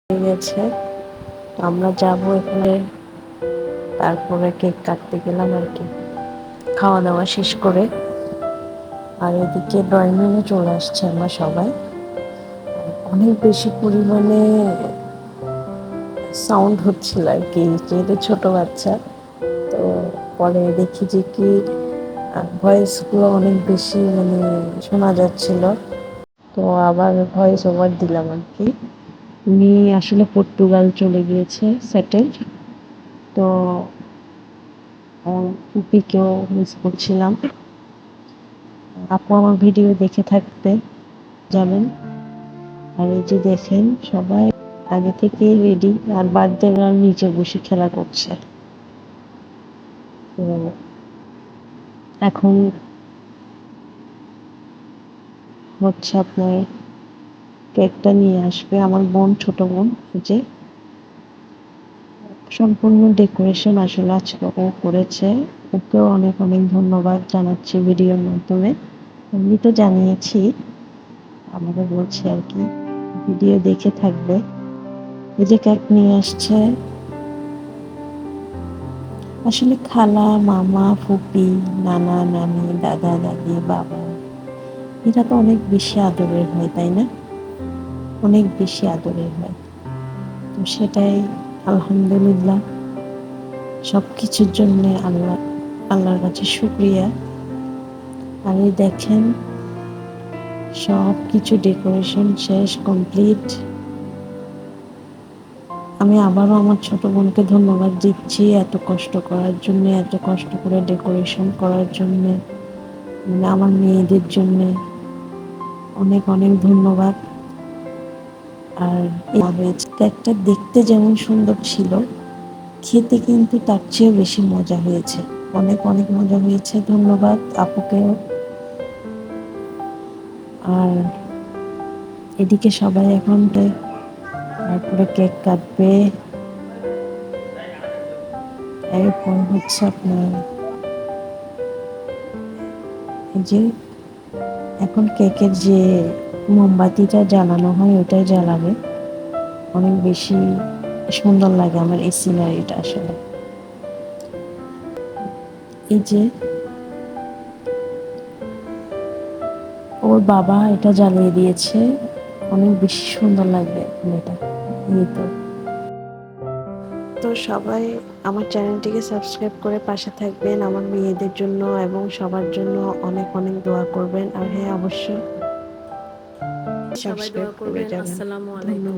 হয়ে গেছে। তো আমরা যাবো এখানে, তারপরে কেক কাটতে গেলাম আর কি, খাওয়া দাওয়া শেষ করে। আর এদিকে ড্রয়িং রুমে চলে আসছে আমরা সবাই। অনেক বেশি পরিমাণে সাউন্ড হচ্ছিল আর কি, যেহেতু ছোট বাচ্চা। তো পরে দেখি যে কি ভয়েসগুলো অনেক বেশি শোনা যাচ্ছিল। তো আবার ভয়েস ওভার দিলাম আর কি। উনি আসলে পর্তুগাল চলে গিয়েছে সেটেল। তো ফুপিকেও মিস করছিলাম। আপু আমার ভিডিও দেখে থাকতে যাবেন। আর এই যে দেখেন সবাই আগে থেকেই রেডি, আর বার্থডে গার্ল নিচে বসে খেলা করছে। তো এখন হচ্ছে আপনার কেকটা নিয়ে আসবে আমার বোন, ছোট বোন। যে সম্পূর্ণ ডেকোরেশন আসলে আজকে ও করেছে। ওকেও অনেক অনেক ধন্যবাদ জানাচ্ছি ভিডিওর মাধ্যমে। এমনি তো জানিয়েছি, আমাদের বলছি আর কি, ভিডিও দেখে থাকবে। এই যে কেক নিয়ে আসছে আসলে খালা, মামা, ফুপি, নানা, নানি, দাদা, দাদি, বাবা, এরা তো অনেক বেশি আদরের হয়, তাই না? অনেক বেশি আদরের হয়। তো সেটাই আলহামদুলিল্লাহ, সব কিছুর জন্যে আল্লাহর কাছে শুকরিয়া। আর এই দেখেন সব কিছু ডেকোরেশন শেষ, কমপ্লিট। আমি আবারও আমার ছোট বোনকে ধন্যবাদ দিচ্ছি এত কষ্ট করার জন্য, এত কষ্ট করে ডেকোরেশন করার জন্য, আমার মেয়েদের জন্য অনেক অনেক ধন্যবাদ। আর হয়েছে কেকটা দেখতে যেমন সুন্দর ছিল, খেতে কিন্তু তার চেয়েও বেশি মজা হয়েছে। অনেক অনেক মজা হয়েছে। ধন্যবাদ আপুকেও। আর এদিকে সবাই এখন তারপরে কেক কাটবে। এরপর হচ্ছে আপনার যে এখন কেকের যে মোমবাতিটা জ্বালানো হয় ওটাই জ্বালাবে। অনেক বেশি সুন্দর লাগে আমার এই সিনারিটা আসলে। এই যে ওর বাবা এটা জ্বালিয়ে দিয়েছে, অনেক বেশি সুন্দর লাগবে এটা। এই তো সবাই আমার চ্যানেলটিকে সাবস্ক্রাইব করে পাশে থাকবেন আমার মেয়েদের জন্য, এবং সবার জন্য অনেক অনেক দোয়া করবেন। আর হ্যাঁ, অবশ্যই সবাই সাবস্ক্রাইব দোয়া করে করবেন। যাবেন। আসসালামু আলাইকুম। ধন্যবাদ।